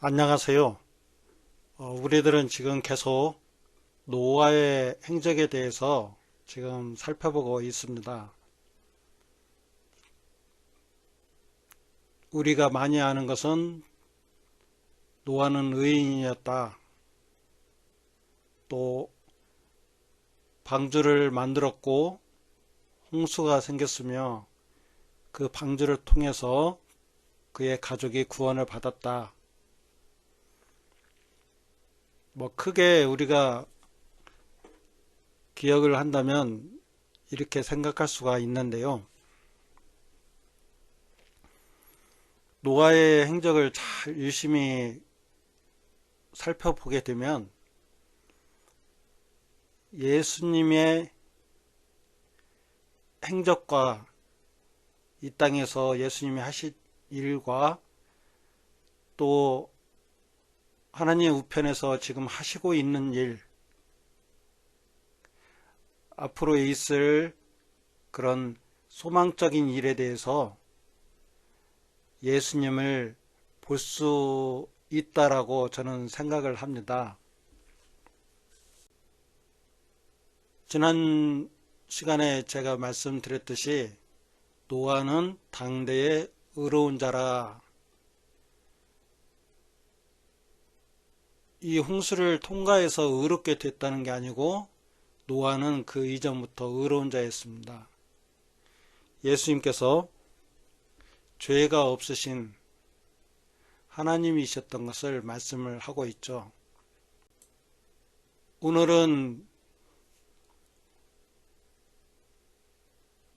안녕하세요. 우리들은 지금 계속 노아의 행적에 대해서 지금 살펴보고 있습니다. 우리가 많이 아는 것은 노아는 의인이었다. 또 방주를 만들었고 홍수가 생겼으며 그 방주를 통해서 그의 가족이 구원을 받았다. 크게 우리가 기억을 한다면 이렇게 생각할 수가 있는데요. 노아의 행적을 잘 유심히 살펴보게 되면 예수님의 행적과 이 땅에서 예수님이 하실 일과 또 하나님 우편에서 지금 하시고 있는 일, 앞으로 있을 그런 소망적인 일에 대해서 예수님을 볼 수 있다라고 저는 생각을 합니다. 지난 시간에 제가 말씀드렸듯이 노아는 당대의 의로운 자라. 이 홍수를 통과해서 의롭게 됐다는 게 아니고 노아는 그 이전부터 의로운 자였습니다. 예수님께서 죄가 없으신 하나님이셨던 것을 말씀을 하고 있죠. 오늘은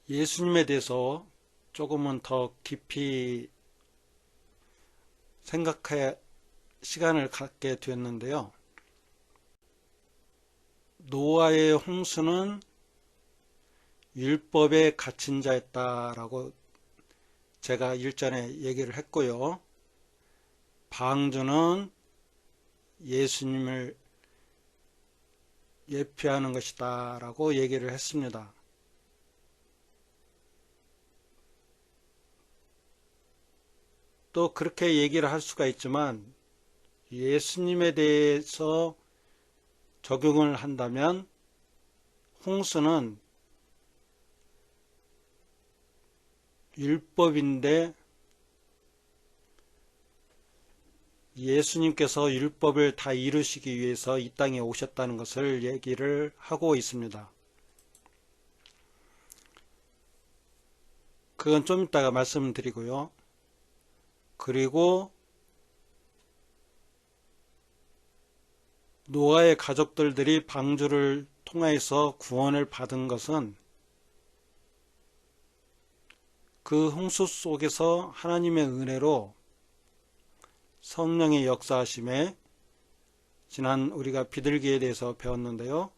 예수님에 대해서 조금은 더 깊이 생각할 시간을 갖게 되었는데요. 노아의 홍수는 율법에 갇힌 자였다라고 제가 일전에 얘기를 했고요. 방주는 예수님을 예표하는 것이다 라고 얘기를 했습니다. 또 그렇게 얘기를 할 수가 있지만 예수님에 대해서 적용을 한다면 홍수는 율법인데 예수님께서 율법을 다 이루시기 위해서 이 땅에 오셨다는 것을 얘기를 하고 있습니다. 그건 좀 이따가 말씀드리고요. 그리고 노아의 가족들이 방주를 통해서 구원을 받은 것은 그 홍수 속에서 하나님의 은혜로 성령의 역사하심에 지난 우리가 비둘기에 대해서 배웠는데요.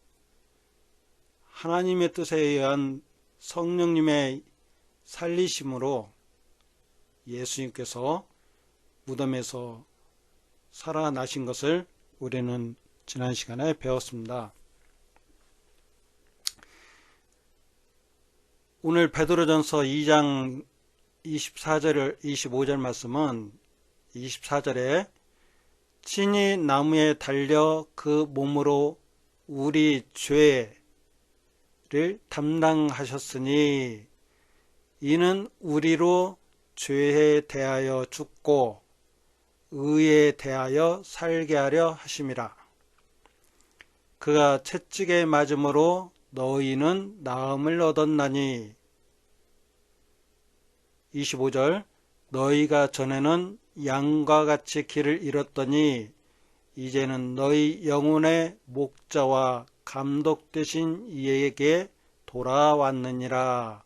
하나님의 뜻에 의한 성령님의 살리심으로 예수님께서 무덤에서 살아나신 것을 우리는 지난 시간에 배웠습니다. 오늘 베드로전서 2장 24절 25절 말씀은 24절에 친히 나무에 달려 그 몸으로 우리 죄를 담당하셨으니 이는 우리로 죄에 대하여 죽고 의에 대하여 살게 하려 하심이라. 그가 채찍에 맞음으로 너희는 나음을 얻었나니. 25절 너희가 전에는 양과 같이 길을 잃었더니 이제는 너희 영혼의 목자와 감독 되신 이에게 돌아왔느니라.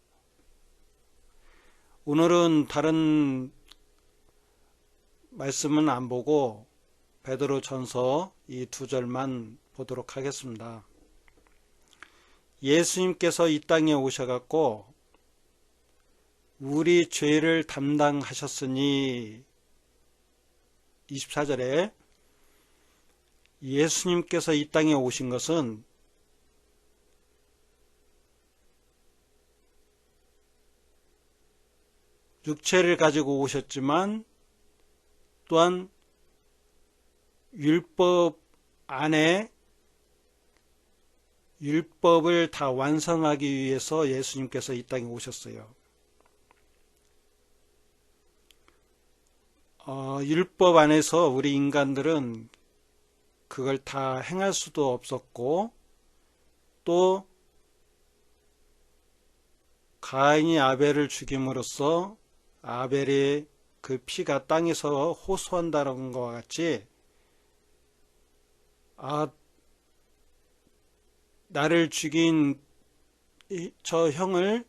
오늘은 다른 말씀은 안 보고 베드로전서 이 두 절만 보도록 하겠습니다. 예수님께서 이 땅에 오셔갖고 우리 죄를 담당하셨으니 24절에 예수님께서 이 땅에 오신 것은 육체를 가지고 오셨지만 또한 율법 안에 율법을 다 완성하기 위해서 예수님께서 이 땅에 오셨어요. 율법 안에서 우리 인간들은 그걸 다 행할 수도 없었고, 또 가인이 아벨을 죽임으로써 아벨의 그 피가 땅에서 호소한다는 것과 같이, 나를 죽인 저 형을,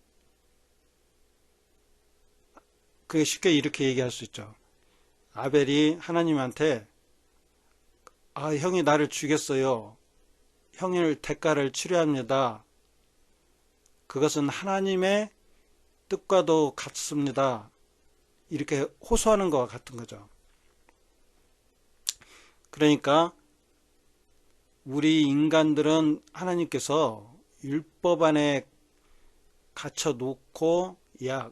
그게 쉽게 이렇게 얘기할 수 있죠. 아벨이 하나님한테 형이 나를 죽였어요. 형의 대가를 치료합니다. 그것은 하나님의 뜻과도 같습니다. 이렇게 호소하는 것과 같은 거죠. 그러니까 우리 인간들은 하나님께서 율법 안에 갇혀 놓고,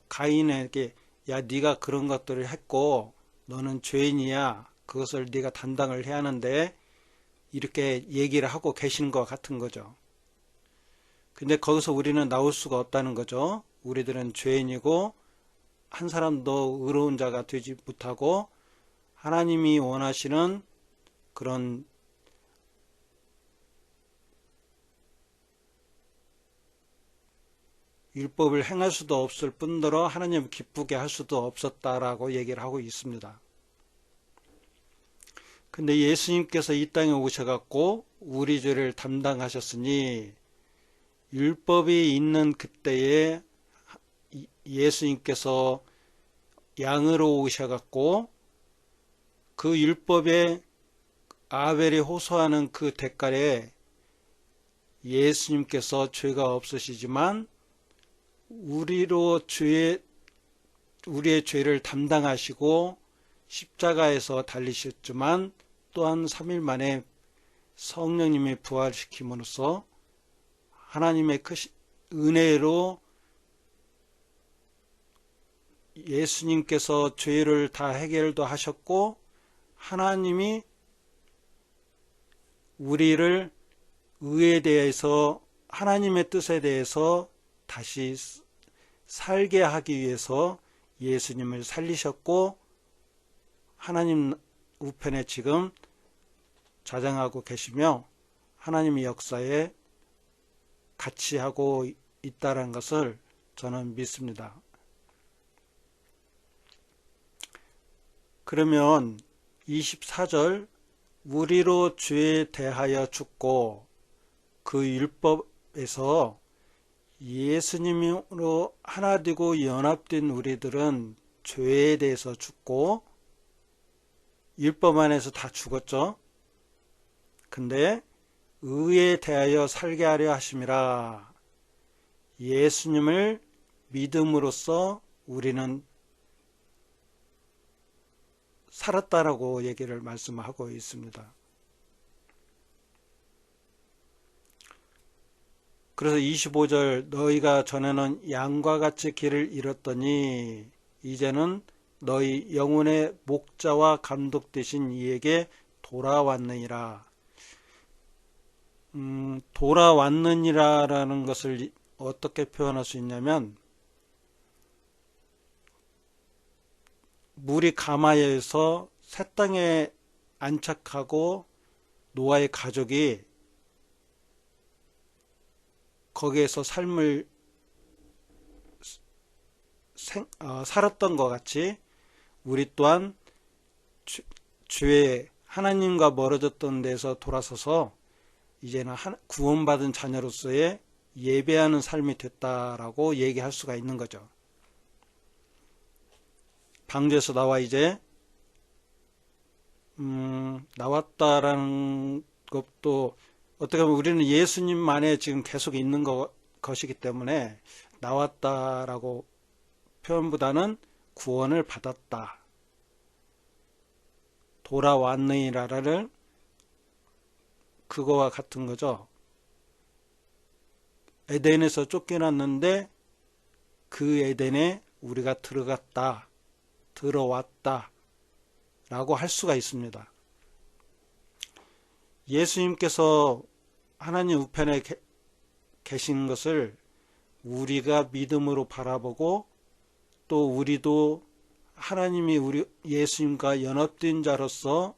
가인에게 네가 그런 것들을 했고 너는 죄인이야, 그것을 네가 담당을 해야 하는데, 이렇게 얘기를 하고 계시는 것 같은 거죠. 근데 거기서 우리는 나올 수가 없다는 거죠. 우리들은 죄인이고 한 사람도 의로운 자가 되지 못하고, 하나님이 원하시는 그런 율법을 행할 수도 없을 뿐더러 하나님을 기쁘게 할 수도 없었다라고 얘기를 하고 있습니다. 근데 예수님께서 이 땅에 오셔갖고 우리 죄를 담당하셨으니, 율법이 있는 그때에 예수님께서 양으로 오셔갖고 그 율법에 아벨이 호소하는 그 대가에 예수님께서 죄가 없으시지만 우리의 죄를 담당하시고 십자가에서 달리셨지만, 또한 3일 만에 성령님이 부활시킴으로써 하나님의 은혜로 예수님께서 죄를 다 해결도 하셨고, 하나님이 우리를 의에 대해서, 하나님의 뜻에 대해서 다시 살게 하기 위해서 예수님을 살리셨고, 하나님 우편에 지금 자장하고 계시며 하나님의 역사에 같이 하고 있다는 것을 저는 믿습니다. 그러면 24절, 우리로 죄에 대하여 죽고 그 율법에서 예수님으로 하나 되고 연합된 우리들은 죄에 대해서 죽고, 율법 안에서 다 죽었죠. 근데 의에 대하여 살게 하려 하심이라. 예수님을 믿음으로써 우리는 살았다라고 얘기를 말씀하고 있습니다. 그래서 25절, 너희가 전에는 양과 같이 길을 잃었더니 이제는 너희 영혼의 목자와 감독 되신 이에게 돌아왔느니라. 돌아왔느니라라는 것을 어떻게 표현할 수 있냐면, 물이 가마에서 새 땅에 안착하고 노아의 가족이 거기에서 삶을 살았던 것 같이, 우리 또한 죄에 하나님과 멀어졌던 데서 돌아서서 이제는 구원받은 자녀로서의 예배하는 삶이 됐다라고 얘기할 수가 있는 거죠. 방주에서 나와 이제 나왔다라는 것도, 어떻게 보면 우리는 예수님 안에 지금 계속 있는 것이기 때문에 나왔다라고 표현보다는 구원을 받았다, 돌아왔느니라를 그거와 같은 거죠. 에덴에서 쫓겨났는데 그 에덴에 우리가 들어왔다 라고 할 수가 있습니다. 예수님께서 하나님 우편에 계신 것을 우리가 믿음으로 바라보고 또 우리도 하나님이 우리 예수님과 연합된 자로서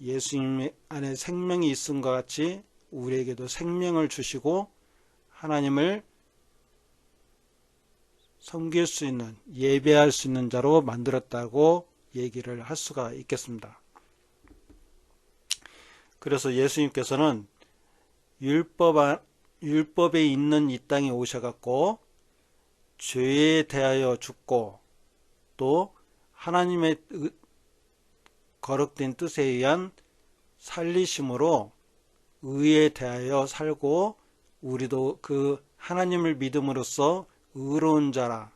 예수님 안에 생명이 있은 것 같이 우리에게도 생명을 주시고 하나님을 섬길 수 있는, 예배할 수 있는 자로 만들었다고 얘기를 할 수가 있겠습니다. 그래서 예수님께서는 율법에 있는 이 땅에 오셔갖고 죄에 대하여 죽고 또 하나님의 거룩된 뜻에 의한 살리심으로 의에 대하여 살고 우리도 그 하나님을 믿음으로써 의로운 자라,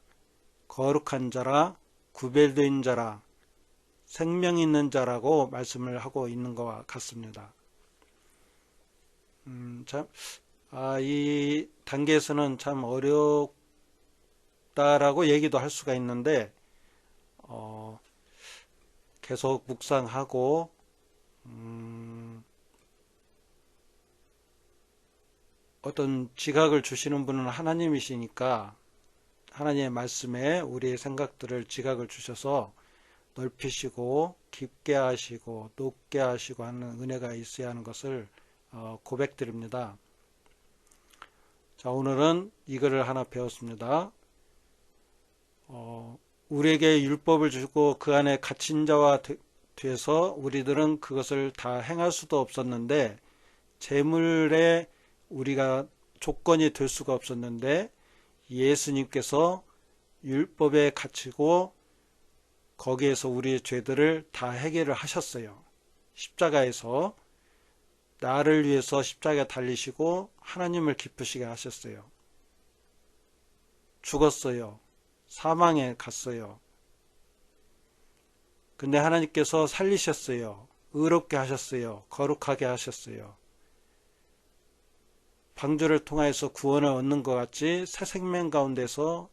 거룩한 자라, 구별된 자라, 생명 있는 자라고 말씀을 하고 있는 것 같습니다. 이 단계에서는 참 어렵다라고 얘기도 할 수가 있는데, 계속 묵상하고, 어떤 지각을 주시는 분은 하나님이시니까 하나님의 말씀에 우리의 생각들을 지각을 주셔서 넓히시고 깊게 하시고 높게 하시고 하는 은혜가 있어야 하는 것을 고백드립니다. 자, 오늘은 이거를 하나 배웠습니다. 우리에게 율법을 주고 그 안에 갇힌 자와 돼서 우리들은 그것을 다 행할 수도 없었는데 재물에 우리가 조건이 될 수가 없었는데 예수님께서 율법에 갇히고 거기에서 우리의 죄들을 다 해결을 하셨어요. 십자가에서 나를 위해서 십자가에 달리시고 하나님을 기쁘시게 하셨어요. 죽었어요. 사망에 갔어요. 근데 하나님께서 살리셨어요. 의롭게 하셨어요. 거룩하게 하셨어요. 방주를 통하여서 구원을 얻는 것 같이 새 생명 가운데서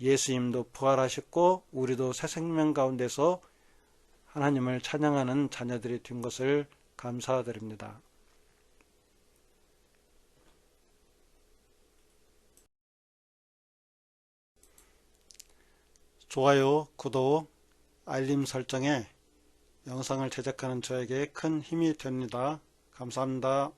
예수님도 부활하셨고 우리도 새 생명 가운데서 하나님을 찬양하는 자녀들이 된 것을 감사드립니다. 좋아요, 구독, 알림 설정에 영상을 제작하는 저에게 큰 힘이 됩니다. 감사합니다.